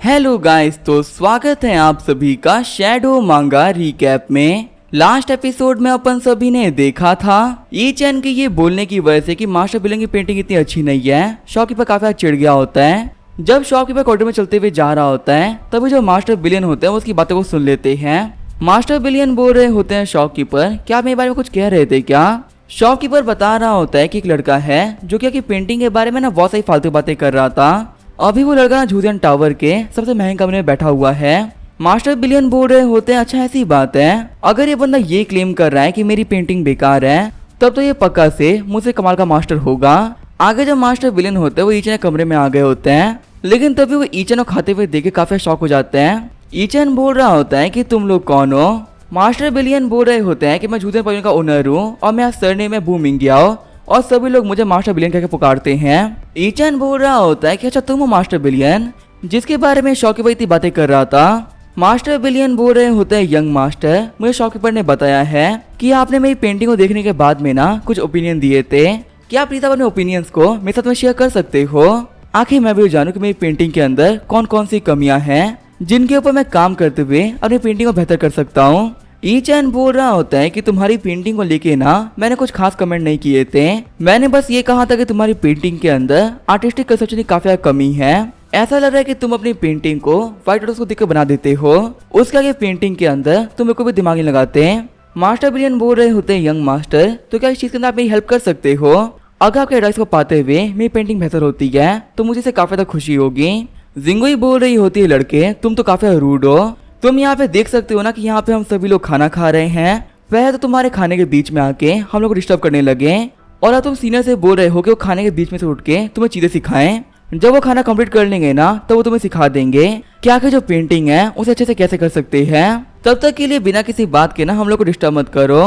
Hello guys, तो स्वागत है आप सभी का शैडो मांगा रिकैप में। लास्ट एपिसोड में अपन सभी ने देखा था ई चैन के ये बोलने की वजह से कि मास्टर विलेन की पेंटिंग इतनी अच्छी नहीं है, शॉपकीपर काफी चिढ़ गया होता है। जब शॉपकीपर कॉरिडोर में चलते हुए जा रहा होता है तभी जो मास्टर विलेन होते हैं वो उसकी बातों को सुन लेते हैं। मास्टर विलेन बोल रहे होते हैं शॉपकीपर, क्या आप मेरे बारे में कुछ कह रहे थे क्या? शॉपकीपर बता रहा होता है कि एक लड़का है जो कि पेंटिंग के बारे में ना बहुत सारी फालतू बातें कर रहा था। अभी वो लड़का झूठन टावर के सबसे महंगे कमरे में बैठा हुआ है। मास्टर विलेन बोल रहे होते हैं, अच्छा ऐसी बात है, अगर ये बंदा ये क्लेम कर रहा है कि मेरी पेंटिंग बेकार है तब तो ये पक्का से मुझसे कमाल का मास्टर होगा। आगे जब मास्टर विलेन होते हैं वो ईचन कमरे में आ गए होते हैं, लेकिन तभी वो ईचन को खाते हुए देख के काफी शॉक हो जाते हैं। ईचन बोल रहा होता है कि तुम लोग कौन हो? मास्टर विलेन बोल रहे होते हैं कि मैं झूठन पवेलियन का ओनर हूँ और मैं सरनेम में बूमिंगियाओ और सभी लोग मुझे मास्टर विलेन कहकर पुकारते हैं। ईचन बोल रहा होता है कि अच्छा तुम हो मास्टर विलेन जिसके बारे में शॉपकीपर इतनी बातें कर रहा था। मास्टर विलेन बोल रहे होते हैं, यंग मास्टर मुझे शॉपकीपर ने बताया है कि आपने मेरी पेंटिंग को देखने के बाद में ना कुछ ओपिनियन दिए थे, क्या आप प्लीज अपने ओपिनियंस को मेरे साथ में शेयर कर सकते हो? आखिर मैं भी जानूं कि मेरी पेंटिंग के अंदर कौन कौन सी कमियां हैं जिनके ऊपर मैं काम करते हुए अपनी पेंटिंग को बेहतर कर सकता हूँ। ईचन बोल रहा होता है कि तुम्हारी पेंटिंग को लेके ना मैंने कुछ खास कमेंट नहीं किए थे, मैंने बस ये कहा था कि तुम्हारी पेंटिंग के अंदर आर्टिस्टिक कंसेप्शन की काफी कमी है। ऐसा लग रहा है कि तुम अपनी पेंटिंग को व्हाइट आउट को देख बना देते हो, उसके आगे पेंटिंग के अंदर तुम को भी दिमाग नहीं लगाते। मास्टर विलेन बोल रहे होते हैं, यंग मास्टर तो क्या इस चीज के अंदर आप मेरी हेल्प कर सकते हो? अगर आपके एडवाइस को पाते हुए मेरी पेंटिंग बेहतर होती है तो मुझे इससे काफी ज्यादा खुशी होगी। जिंगुई बोल रही होती है, लड़के तुम तो काफी रूड हो, तुम यहाँ पे देख सकते हो ना कि यहाँ पे हम सभी लोग खाना खा रहे हैं, वह तो तुम्हारे खाने के बीच में आके हम लोग को डिस्टर्ब करने लगे और अब तुम सीनियर से बोल रहे हो कि वो खाने के बीच में से उठ के तुम्हें चीजें सिखाएं। जब वो खाना कंप्लीट कर लेंगे ना तो वो तुम्हें सिखा देंगे कि आखिर जो पेंटिंग है उसे अच्छे से कैसे कर सकते हैं। तब तक के लिए बिना किसी बात के ना हम लोग को डिस्टर्ब मत करो।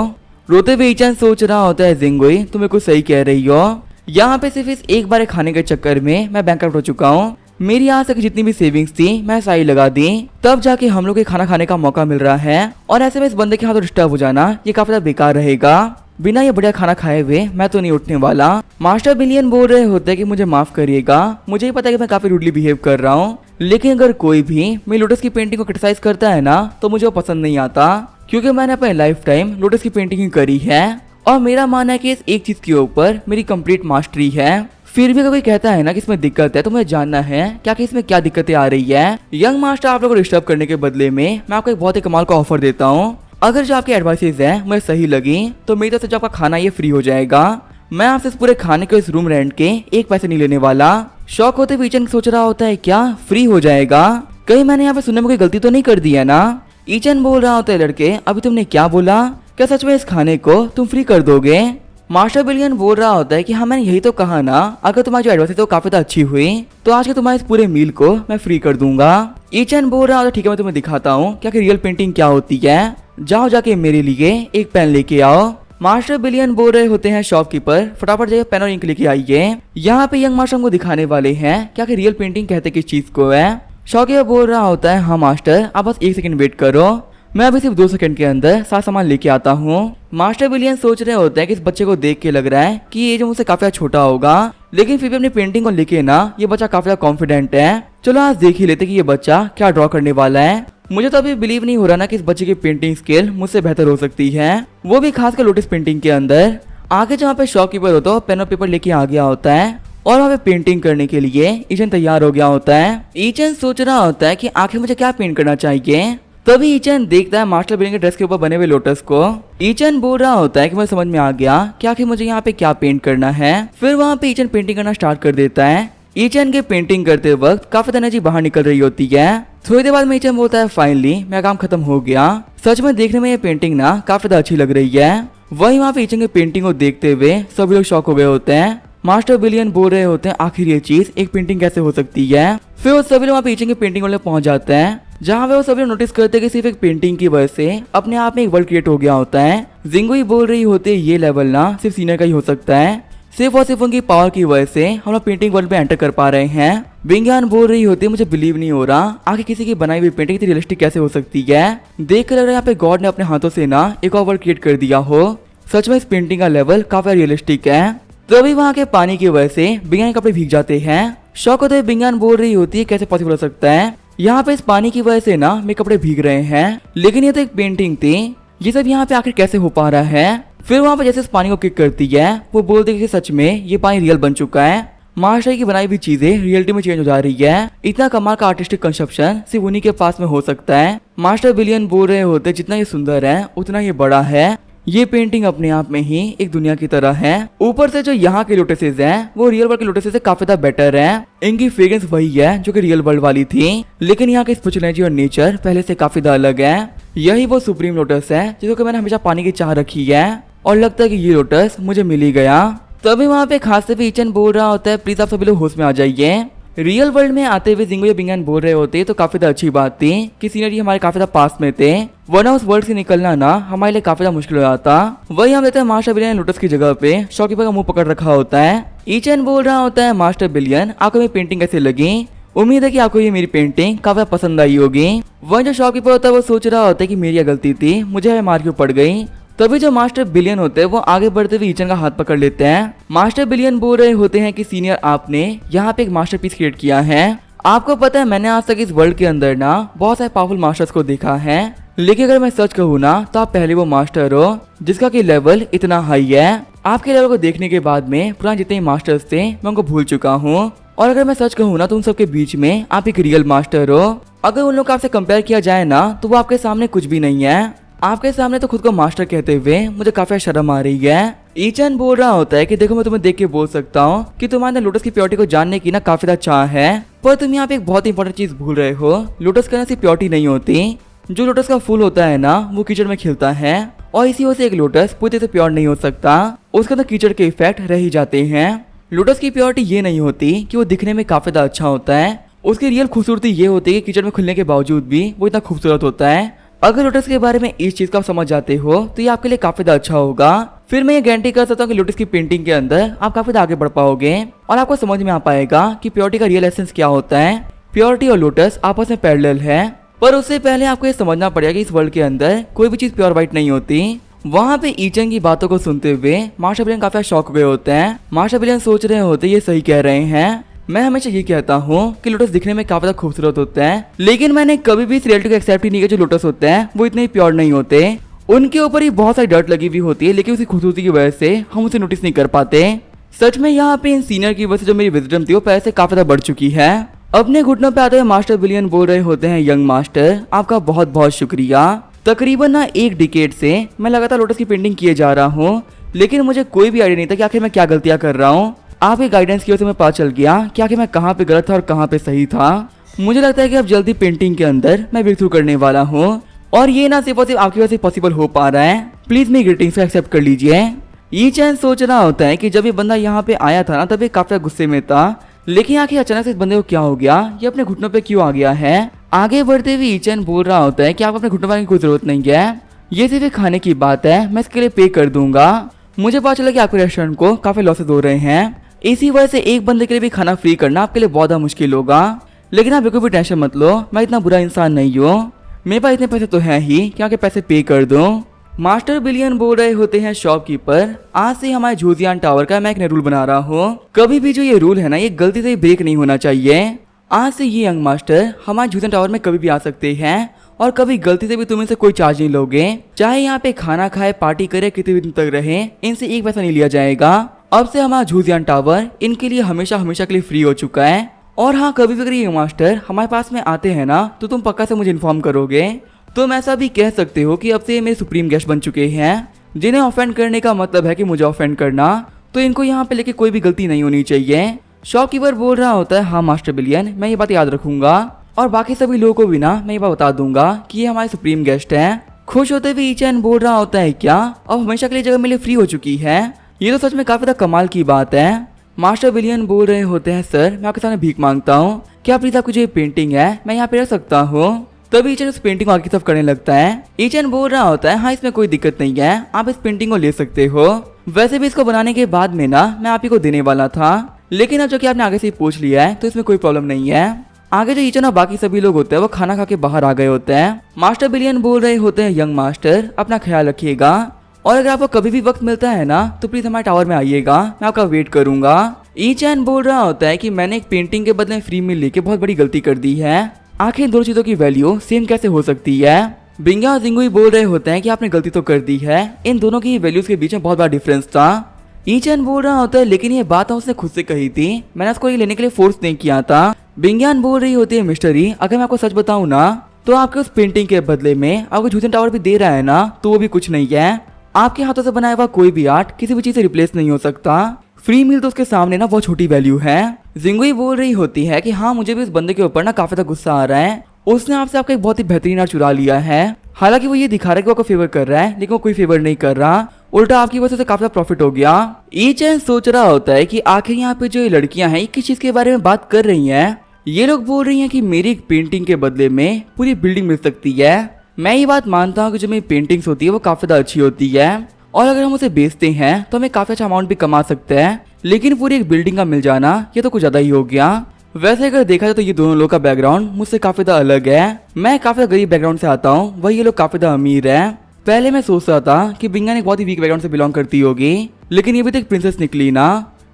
रोते हुए ईचन सोच रहा होता है, जिंगुई तुम्हें कुछ सही कह रही हो, यहाँ पे सिर्फ इस एक बार खाने के चक्कर में मैं बैंकरप्ट हो चुका हूँ, मेरी यहाँ तक जितनी भी सेविंग्स थी मैं सारी लगा दी, तब जाके हम लोग को खाना खाने का मौका मिल रहा है और ऐसे में इस बंदे के हाथों डिस्टर्ब हो जाना ये काफी ज्यादा बेकार रहेगा। बिना ये बढ़िया खाना खाए हुए मैं तो नहीं उठने वाला। मास्टर विलेन बोल रहे होते हैं कि मुझे माफ करिएगा, मुझे ही पता है कि मैं काफी रूडली बिहेव कर रहा हूँ, लेकिन अगर कोई भी मेरी लोटस की पेंटिंग को क्रिटिसाइज करता है ना तो मुझे वो पसंद नहीं आता, क्योंकि मैंने अपने लाइफ टाइम लोटस की पेंटिंग ही करी है और मेरा मानना है कि इस एक चीज के ऊपर मेरी कंप्लीट मास्टरी है। फिर भी अगर कोई कहता है ना कि इसमें दिक्कत है तो मुझे जानना है क्या कि इसमें क्या दिक्कतें आ रही है। यंग मास्टर आप लोगों को डिस्टर्ब करने के बदले में मैं आपको एक बहुत ही कमाल का ऑफर देता हूँ, अगर जो आपकी एडवाइसेज है मुझे सही लगी तो मेरी तरफ से जो आपका खाना ये फ्री हो जाएगा। मैं आपसे इस पूरे खाने के इस रूम रेंट के एक पैसे नहीं लेने वाला। शौक होते हुए ईचन सोच रहा होता है, क्या फ्री हो जाएगा? कहीं मैंने यहाँ पे सुनने में कोई गलती तो नहीं कर दी है ना? ईचन बोल रहा होता है, लड़के अभी तुमने क्या बोला, क्या सच में इस खाने को तुम फ्री कर दोगे? मास्टर विलेन बोल रहा होता है कि हाँ मैंने यही तो कहा ना, अगर तुम्हारी जो एडवाइस है तो काफी अच्छी हुई तो आज के तुम्हारे इस पूरे मील को मैं फ्री कर दूंगा। ईचन बोल रहा होता है, ठीक है मैं तुम्हें दिखाता हूँ क्या कि रियल पेंटिंग क्या होती है, जाओ जाके मेरे लिए एक पेन लेके आओ। मास्टर विलेन बोल रहे होते हैं, शॉपकीपर फटाफट जाइए पेन और इंक लेके आइए। यहाँ पे यंग मास्टर को दिखाने वाले हैं क्या कि रियल पेंटिंग कहते किस चीज को है। शॉपकीपर बोल रहा होता है, हाँ मास्टर आप बस एक सेकंड वेट करो, मैं अभी सिर्फ 2 सेकंड के अंदर सारा सामान लेके आता हूँ। मास्टर विलेन सोच रहे होते हैं कि इस बच्चे को देख के लग रहा है कि ये जो मुझसे काफी छोटा होगा, लेकिन फिर भी अपनी पेंटिंग को लेके ना ये बच्चा काफी कॉन्फिडेंट है। चलो आज देख ही लेते कि ये बच्चा क्या ड्रॉ करने वाला है। मुझे तो अभी बिलीव नहीं हो रहा ना कि इस बच्चे की पेंटिंग स्किल मुझसे बेहतर हो सकती है, वो भी खासकर लोटस पेंटिंग के अंदर। आगे जहाँ पे शॉपकीपर होता है पेन और पेपर लेके आ गया होता है और वहाँ पे पेंटिंग करने के लिए ईचन तैयार हो गया होता है। ईचन सोच रहा होता है कि आखिर मुझे क्या पेंट करना चाहिए, तभी ईचन देखता है मास्टर विलेन के ड्रेस के ऊपर बने हुए लोटस को। ईचन बोल रहा होता है कि मुझे समझ में आ गया कि आखिर मुझे यहाँ पे क्या पेंट करना है। फिर वहाँ पे ईचन पेंटिंग करना स्टार्ट कर देता है। ईचन के पेंटिंग करते वक्त काफी एनर्जी बाहर निकल रही होती है। थोड़ी देर बाद में ईचन बोलता है, फाइनली मेरा काम खत्म हो गया, सच में देखने में ये पेंटिंग ना काफी अच्छी लग रही है। वही वहाँ पे ईचन की पेंटिंग को देखते हुए सभी लोग शॉक हो गए होते हैं। मास्टर विलेन बोल रहे होते हैं, आखिर ये चीज एक पेंटिंग कैसे हो सकती है। फिर वो सभी लोग वहाँ पे ईचन की पेंटिंग वाले पहुंच जाते हैं, जहाँ पे वो सभी नोटिस करते हैं कि सिर्फ एक पेंटिंग की वजह से अपने आप में एक वर्ल्ड क्रिएट हो गया होता है। जिंगुई बोल रही होती है, ये लेवल ना सिर्फ सीनियर का ही हो सकता है, सिर्फ और सिर्फ उनकी पावर की वजह से हम लोग पेंटिंग वर्ल्ड में एंटर कर पा रहे हैं। बिंगियान बोल रही होती है, मुझे बिलीव नहीं हो रहा आखिर किसी की बनाई हुई पेंटिंग इतनी रियलिस्टिक कैसे हो सकती है। देख कर लग रहा है यहाँ पे गॉड ने अपने हाथों से ना एक और वर्ल्ड क्रिएट कर दिया हो। सच में इस पेंटिंग का लेवल काफी रियलिस्टिक है। तभी वहाँ के पानी की वजह से बिंगियान के कपड़े भीग जाते हैं। शौक होते हुए बिंगियान बोल रही होती है, कैसे पॉसिबल हो सकता है, यहाँ पे इस पानी की वजह से ना मेरे कपड़े भीग रहे हैं, लेकिन ये तो एक पेंटिंग थी, ये सब यहाँ पे आखिर कैसे हो पा रहा है। फिर वहाँ पे जैसे इस पानी को किक करती है वो बोलती है कि सच में ये पानी रियल बन चुका है, मास्टर की बनाई हुई चीजें रियलिटी में चेंज हो जा रही है। इतना कमाल का आर्टिस्टिक कंसेप्शन सिर्फ उन्हीं के पास में हो सकता है। मास्टर बिलियन बोल रहे होते जितना ये सुंदर है उतना ये बड़ा है, ये पेंटिंग अपने आप में ही एक दुनिया की तरह है। ऊपर से जो यहाँ के लोटसेस हैं वो रियल वर्ल्ड के लोटसेस से काफी ज्यादा बेटर है, इनकी फ्रेग्रेंस वही है जो कि रियल वर्ल्ड वाली थी, लेकिन यहाँ की स्पिरिचुअलिटी और नेचर पहले से काफी ज्यादा अलग है। यही वो सुप्रीम लोटस है जिसको कि मैंने हमेशा पानी की चाह रखी है और लगता है कि ये लोटस मुझे मिल ही गया। तभी वहाँ पे खास से भी ईचन बोल रहा होता है प्लीज आप सभी लोग होश में आ जाइए। रियल वर्ल्ड में आते हुए जिंगो या बिंगन बोल रहे होते तो काफी ज्यादा अच्छी बात थी कि सीनियर जी हमारे काफी ज्यादा पास में थे, वरना उस वर्ल्ड से निकलना ना हमारे लिए काफी ज्यादा मुश्किल हो जाता। वही हम देखते हैं मास्टर बिलियन लोटस की जगह पे शॉपकीपर का मुंह पकड़ रखा होता है। ईचन बोल रहा होता है मास्टर बिलियन आपको मेरी पेंटिंग कैसे लगी, उम्मीद है कि आपको ये मेरी पेंटिंग काफी पसंद आई होगी। वह जो शॉपकीपर होता है वो सोच रहा होता है कि मेरी गलती थी, मुझे मार क्यों पड़ गई। तभी जो मास्टर बिलियन होते हैं वो आगे बढ़ते हुए ईचन का हाथ पकड़ लेते हैं। मास्टर बिलियन बोल रहे होते हैं कि सीनियर आपने यहाँ पे एक मास्टरपीस क्रिएट किया है। आपको पता है मैंने आज तक इस वर्ल्ड के अंदर ना बहुत सारे पावरफुल मास्टर्स को देखा है, लेकिन अगर मैं सच कहूँ ना तो आप पहले वो मास्टर हो जिसका की लेवल इतना हाई है। आपके लेवल को देखने के बाद में पुराने जितने मास्टर्स थे मैं उनको भूल चुका हूँ, और अगर मैं सच कहूँ ना तो उन सबके बीच में आप एक रियल मास्टर हो। अगर उन लोग का आपसे कंपेयर किया जाए ना तो वो आपके सामने कुछ भी नहीं है। आपके सामने तो खुद को मास्टर कहते हुए मुझे काफी शर्म आ रही है। ईचन बोल रहा होता है कि देखो मैं तुम्हें देख के बोल सकता हूँ कि तुम्हारे लोटस की प्योरिटी को जानने की ना काफी ज्यादा चाह है, पर तुम यहाँ पे एक बहुत इंपॉर्टेंट चीज भूल रहे हो। लोटस के अंदर सिर्फ प्योरिटी नहीं होती, जो लोटस का फूल होता है ना वो कीचड़ में खिलता है, और इसी वजह से एक लोटस पूरी तरह से प्योर नहीं हो सकता, उसके अंदर कीचड़ के इफेक्ट रह ही जाते हैं। लोटस की प्योरिटी ये नहीं होती कि वो दिखने में काफी ज्यादा अच्छा होता है, उसकी रियल खूबसूरती ये होती है कि कीचड़ में खुलने के बावजूद भी वो इतना खूबसूरत होता है। अगर लोटस के बारे में इस चीज का समझ जाते हो तो ये आपके लिए काफी ज्यादा अच्छा होगा। फिर मैं ये गारंटी कर सकता हूँ कि लोटस की पेंटिंग के अंदर आप काफी ज्यादा आगे बढ़ पाओगे और आपको समझ में आ पाएगा कि प्योरिटी का रियल एसेंस क्या होता है। प्योरिटी और लोटस आपस में पैरेलल है, पर उससे पहले आपको ये समझना पड़ेगा कि इस वर्ल्ड के अंदर कोई भी चीज प्योर व्हाइट नहीं होती। वहाँ पे ईचन की बातों को सुनते हुए मास्टर बिलियन काफी शॉक हो गए होते हैं। मास्टर बिलियन सोच रहे होते ये सही कह रहे हैं, मैं हमेशा ये कहता हूँ कि लोटस दिखने में काफी ज्यादा खूबसूरत होता है, लेकिन मैंने कभी भी इस रियलिटी को एक्सेप्ट ही नहीं किया जो लोटस होते हैं वो इतने प्योर नहीं होते। उनके ऊपर ही बहुत सारी डर्ट लगी हुई होती है, लेकिन उसकी खूबसूरती की वजह से हम उसे नोटिस नहीं कर पाते। सच में यहाँ पे इन सीनियर की वजह से जो मेरी विजडम थी वो पहले से काफी ज्यादा बढ़ चुकी है। अपने घुटनों पे आते हुए मास्टर बिलियन बोल रहे होते हैं यंग मास्टर आपका बहुत बहुत शुक्रिया। तकरीबन ना एक डिकेड से मैं लगातार लोटस की पेंटिंग किए जा रहा हूँ, लेकिन मुझे कोई भी आइडिया नहीं था कि आखिर मैं क्या गलतियां कर रहा हूँ। आपके गाइडेंस की वजह से मैं पता चल गया कि आखिर मैं कहाँ पे गलत था और कहाँ पे सही था। मुझे लगता है कि अब जल्दी पेंटिंग के अंदर मैं ब्रेक थ्रू करने वाला हूँ, और ये ना सिर्फ और सिर्फ आपकी वजह से पॉसिबल हो पा रहा है। प्लीज मेरी ग्रीटिंग्स को एक्सेप्ट कर लीजिए। ये चैन सोच रहा होता है कि जब ये बंदा यहाँ पे आया था ना तब ये काफी गुस्से में था, लेकिन आखिर अचानक से इस बंदे को क्या हो गया, ये अपने घुटनों पे क्यों आ गया है। आगे बढ़ते हुए ईचन बोल रहा होता है कि आप अपने घुटनों पर कोई जरूरत नहीं है, ये सिर्फ एक खाने की बात है, मैं इसके लिए पे कर दूंगा। मुझे पता चला कि आपके रेस्टोरेंट को काफी लॉसेस हो रहे हैं, इसी वजह से एक बंदे के लिए भी खाना फ्री करना आपके लिए बहुत मुश्किल होगा, लेकिन आप बिल्कुल भी टेंशन मत लो, मैं इतना बुरा इंसान नहीं हूँ, मेरे पास इतने पैसे तो हैं ही कि आगे पैसे पे कर दूं। मास्टर बिलियन बोल रहे होते हैं शॉपकीपर आज से हमारे झूजियान टावर का मैं एक नया रूल बना रहा हूँ, कभी भी जो ये रूल है ना ये गलती से ब्रेक नहीं होना चाहिए। आज से ये यंग मास्टर हमारे झूजियान टावर में कभी भी आ सकते हैं और कभी गलती से भी तुम इनसे कोई चार्ज नहीं लोगे, चाहे यहाँ पे खाना खाए पार्टी करे कितने भी दिन तक रहे, इनसे एक पैसा नहीं लिया जाएगा। अब से हमारा झूजियान टावर इनके लिए हमेशा हमेशा के लिए फ्री हो चुका है। और हाँ, कभी भी अगर ये मास्टर हमारे पास में आते हैं ना तो तुम पक्का से मुझे इन्फॉर्म करोगे। तुम ऐसा भी कह सकते हो कि अब से मेरे सुप्रीम गेस्ट बन चुके हैं, जिन्हें ऑफेंड करने का मतलब है कि मुझे ऑफेंड करना, तो इनको यहाँ पे लेके कोई भी गलती नहीं होनी चाहिए। शॉपकीपर बोल रहा होता है हाँ मास्टर बिलियन, मैं ये बात याद रखूंगा और बाकी सभी लोगों को भी ना मैं ये बात बता दूंगा कि ये हमारे सुप्रीम गेस्ट हैं। खुश होते हुए ईचन बोल रहा होता है क्या अब हमेशा के लिए जगह मेरे लिए फ्री हो चुकी है, ये तो सच में काफी कमाल की बात है। मास्टर बिलियन बोल रहे होते हैं सर मैं आपके सामने भीख मांगता हूँ, क्या प्लीज आपकी जो ये पेंटिंग है मैं यहाँ पे रख सकता हूँ। तभी ईचन उस पेंटिंग को आगे की तरफ करने लगता है। ईचन बोल रहा होता है हाँ इसमें कोई दिक्कत नहीं है, आप इस पेंटिंग को ले सकते हो, वैसे भी इसको बनाने के बाद में ना मैं आप ही को देने वाला था, लेकिन अब जो कि आपने आगे से ही पूछ लिया है तो इसमें कोई प्रॉब्लम नहीं है। आगे जो ईचन और बाकी सभी लोग होते हैं वो खाना खा के बाहर आ गए होते हैं। मास्टर बिलियन बोल रहे होते हैं यंग मास्टर अपना ख्याल रखिएगा, और अगर आपको कभी भी वक्त मिलता है ना तो प्लीज हमारे टावर में आइएगा, मैं आपका वेट करूंगा। ईचन बोल रहा होता है कि मैंने एक पेंटिंग के बदले फ्री में लेके बहुत बड़ी गलती कर दी है, आखिर इन दोनों चीजों की वैल्यू सेम कैसे हो सकती है। बिंगा और जिंगुई बोल रहे होते हैं कि आपने गलती तो कर दी है, इन दोनों की वैल्यूज के बीच में बहुत बड़ा डिफरेंस था। ईचन बोल रहा होता है लेकिन ये बात उसने खुद से कही थी, मैंने उसको ये लेने के लिए फोर्स नहीं किया था। बिंगान बोल रही होती है मिस्टरी, अगर मैं आपको सच बताऊं ना तो आपके उस पेंटिंग के बदले में आपको जूतन टावर भी दे रहा है ना, तो वो भी कुछ नहीं है। आपके हाथों से बनाया हुआ कोई भी आर्ट किसी भी चीज से रिप्लेस नहीं हो सकता। फ्री मील तो उसके सामने ना बहुत छोटी वैल्यू है। जिंगुई बोल रही होती है कि हाँ मुझे भी इस बंदे के ऊपर ना काफी ज्यादा गुस्सा आ रहा है, उसने आपसे आपका एक बहुत ही बेहतरीन आर्ट चुरा लिया है। हालांकि वो ये दिखा रहा है कि वो आपको फेवर कर रहा है, लेकिन वो कोई फेवर नहीं कर रहा, उल्टा आपकी वजह से काफी ज्यादा प्रॉफिट हो गया। ई चैन सोच रहा होता है कि आखिर यहाँ पे जो ये लड़कियां हैं किस चीज के बारे में बात कर रही हैं। ये लोग बोल रही हैं कि मेरी एक पेंटिंग के बदले में पूरी बिल्डिंग मिल सकती है। मैं ये बात मानता हूँ कि जो मेरी पेंटिंग्स होती है वो काफी ज्यादा अच्छी होती है और अगर हम उसे बेचते हैं तो हमें काफी अच्छा अमाउंट भी कमा सकते हैं, लेकिन पूरी एक बिल्डिंग का मिल जाना ये तो कुछ ज्यादा ही हो गया। वैसे अगर देखा जाए तो ये दोनों लोग का बैकग्राउंड मुझसे काफी ज्यादा अलग है। मैं काफी गरीब बैकग्राउंड से आता हूँ, वही ये लोग काफी ज्यादा अमीर है। पहले मैं सोच रहा था कि बिंगा ने बहुत ही वीक बैकग्राउंड से बिलोंग करती होगी, लेकिन ये भी तो एक प्रिंसेस निकली ना।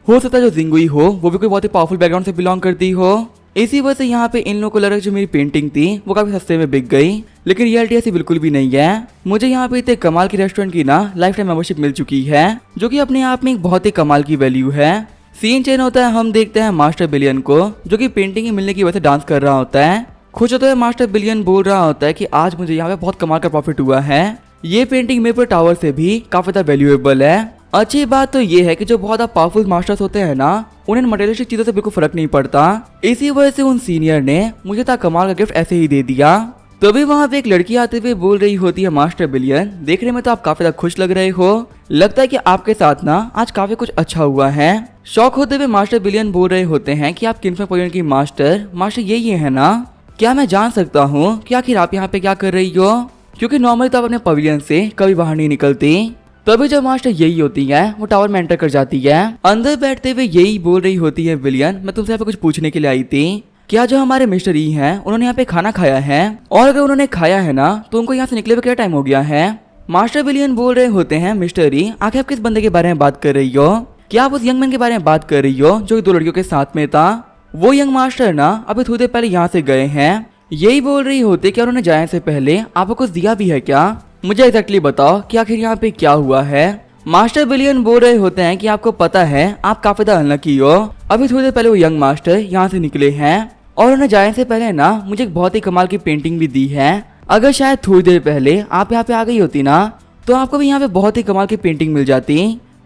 हो सकता है जो जिंगुई हो वो भी कोई बहुत ही पावरफुल बैकग्राउंड से बिलोंग करती हो। इसी वजह से यहाँ पे इन लोगों को लगा जो मेरी पेंटिंग थी वो काफी सस्ते में बिक गई, लेकिन रियलिटी ऐसी बिल्कुल भी नहीं है। मुझे यहाँ पे इतने कमाल की रेस्टोरेंट की ना लाइफ टाइम मेंबरशिप मिल चुकी है, जो कि अपने आप में एक बहुत ही कमाल की वैल्यू है। सीन चेंज होता है, हम देखते हैं मास्टर बिलियन को जो कि पेंटिंग मिलने की वजह से डांस कर रहा होता है। खुश होता है मास्टर बिलियन बोल रहा होता है कि आज मुझे यहाँ पे बहुत कमाल का प्रॉफिट हुआ है, ये पेंटिंग मेरे टावर से भी काफी ज्यादा वैल्यूएबल है। अच्छी बात तो ये है कि जो बहुत पावरफुल मास्टर्स होते हैं ना उन्हें मटेरियलिस्टिक चीजों से बिल्कुल फर्क नहीं पड़ता। इसी वजह से उन सीनियर ने मुझे था कमाल का गिफ्ट ऐसे ही दे दिया। तभी वहाँ पे एक लड़की आते हुए बोल रही होती है मास्टर बिलियन, देखने में तो आप काफी ज्यादा खुश लग रहे हो, लगता है कि आपके साथ ना आज काफी कुछ अच्छा हुआ है। शौक होते हुए मास्टर बिलियन बोल रहे होते हैं कि आप किन्फर पॉइंट की मास्टर यही है ना, क्या मैं जान सकता हूँ कि आखिर आप यहाँ पे क्या कर रही हो, क्योंकि नॉर्मली तो आप अपने पवेलियन से कभी बाहर नहीं निकलती। तभी जब मास्टर यही होती है वो टावर में एंटर कर जाती है। अंदर बैठते हुए यही बोल रही होती है विलियन, मैं तुमसे यहाँ पे कुछ पूछने के लिए आई थी, क्या जो हमारे मिस्टर ई हैं उन्होंने यहाँ पे खाना खाया है, और अगर उन्होंने खाया है ना तो उनको यहाँ से निकले हुए क्या टाइम हो गया है। मास्टर विलियन बोल रहे होते हैं मिस्टर ई आखिर आप किस बंदे के बारे में बात कर रही हो, क्या आप उस यंग मैन के बारे में बात कर रही हो जो दो लड़कियों के साथ में था। वो यंग मास्टर ना अभी थोड़ी देर पहले यहाँ से गए हैं। यही बोल रही होती क्या उन्होंने जाने से पहले आपको कुछ दिया भी है क्या, मुझे एग्जैक्टली बताओ कि आखिर यहाँ पे क्या हुआ है। मास्टर बिलियन बोल रहे होते हैं कि आपको पता है आप काफी ज्यादा अनलकी हो, अभी थोड़ी देर पहले वो यंग मास्टर यहाँ से निकले हैं और उन्हें जाने से पहले ना मुझे एक बहुत ही कमाल की पेंटिंग भी दी है। अगर शायद थोड़ी देर पहले आप यहाँ पे आ गई होती ना तो आपको भी यहाँ पे बहुत ही कमाल की पेंटिंग मिल जाती।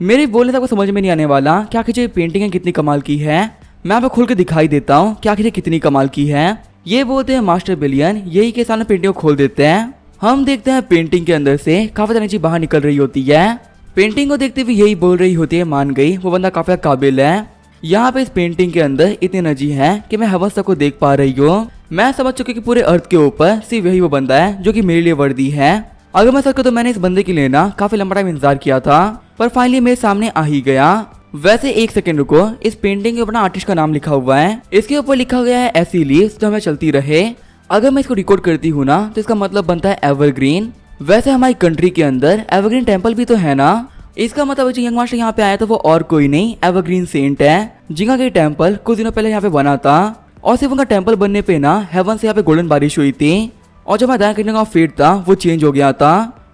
मेरे बोलने से आपको समझ में नहीं आने वाला कि आखिर ये पेंटिंग है कितनी कमाल की है, मैं आपको खुल के दिखाई देता हूँ कि आखिर कितनी कमाल की है। ये बोलते हैं मास्टर बिलियन, यही के सामने पेंटिंग को खोल देते हैं। हम देखते हैं पेंटिंग के अंदर से काफी ज्यादा चीज बाहर निकल रही होती है। पेंटिंग को देखते हुए यही बोल रही होती है मान गई वो बंदा काफी काबिल है। यहाँ पे इस पेंटिंग के अंदर इतनी एनर्जी है कि मैं हवस तक को देख पा रही हूँ। मैं समझ चुकी कि पूरे अर्थ के ऊपर सिर्फ यही वो बंदा है जो कि मेरे लिए वर्दी है। अगर मैं सच कहूं तो मैंने इस बंदे के लिए ना काफी लंबा टाइम इंतजार किया था, पर फाइनली मेरे सामने आ ही गया। वैसे एक सेकंड रुको, इस पेंटिंग के ऊपर ना आर्टिस्ट का नाम लिखा हुआ है, इसके ऊपर लिखा गया है ऐसी लीव्स जो हमें चलती रहे। अगर मैं इसको रिकॉर्ड करती हूँ ना तो इसका मतलब बनता है एवरग्रीन। वैसे हमारी कंट्री के अंदर एवरग्रीन टेम्पल भी तो है ना, इसका मतलब जो यंग मास्टर यहाँ पे आया तो वो और कोई नहीं एवरग्रीन सेंट है, जिनका के टेम्पल कुछ दिनों पहले यहाँ पे बना था। और सिर्फ उनका टेम्पल बनने पे ना हेवन से यहाँ पे गोल्डन बारिश हुई थी और जो हमारा किंगडम का फेट था वो चेंज हो गया था।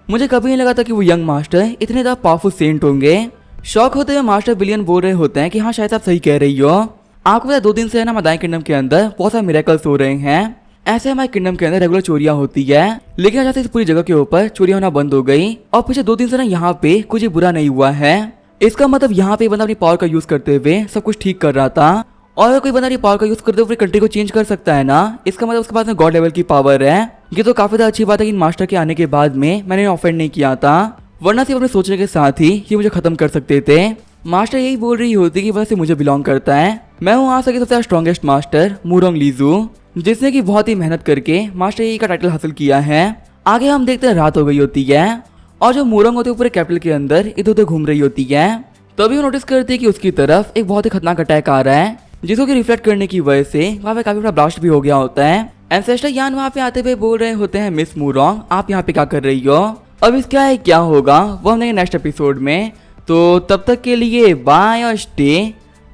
मुझे कभी नहीं लगा था कि वो यंग मास्टर इतने ज्यादा पावरफुल सेंट होंगे। शौक होते हुए मास्टर बिलियन बोल रहे होते हैं कि हाँ शायद आप सही कह रही हो। आपको पता 2 दिन से है ना हमारे किंगडम के अंदर बहुत सारे मिरेकल्स हो रहे हैं। ऐसे हमारे किंगडम के अंदर रेगुलर चोरियां होती है, लेकिन आज से इस पूरी जगह के ऊपर चोरियां होना बंद हो गई और पिछले 2 दिन से ना यहाँ पे कुछ बुरा नहीं हुआ है। इसका मतलब यहाँ पे बंदा अपनी पावर का यूज करते हुए सब कुछ ठीक कर रहा था। और अगर कोई बंदा अपनी पावर का यूज करते हुए कंट्री को चेंज कर सकता है ना, इसका मतलब उसके पास में गॉड लेवल की पावर है। ये तो काफी ज्यादा अच्छी बात है कि इन मास्टर के आने के बाद में मैंने ऑफेंड नहीं किया था, वरना सिर्फ अपने सोचने के साथ ही ये मुझे खत्म कर सकते थे। मास्टर यही बोल रही होती कि वैसे मुझे बिलोंग करता है। मैं हूँ आज तक सबसे स्ट्रॉन्गेस्ट मास्टर मुरोंग लीजू, जिसने की बहुत ही मेहनत करके मास्टर यही का टाइटल हासिल किया है। आगे हम देखते हैं रात हो गई होती है और जो मुरोंग होते हैं पूरे कैपिटल के अंदर इधर उधर घूम रही होती है। तभी वो नोटिस करते हैं कि उसकी तरफ एक बहुत ही खतरनाक अटैक आ रहा है, जिसको कि रिफ्लेक्ट करने की वजह से वहाँ पे काफी बड़ा ब्लास्ट भी हो गया होता है। एंसेस्टर यान वहाँ पे आते हुए बोल रहे होते हैं मिस मुरोंग आप यहाँ पे क्या कर रही हो। अब इसका है क्या होगा वो हम देखेंगे नेक्स्ट एपिसोड में। तो तब तक के लिए बाय और स्टे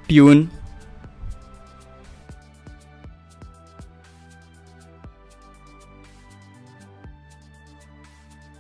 ट्यून।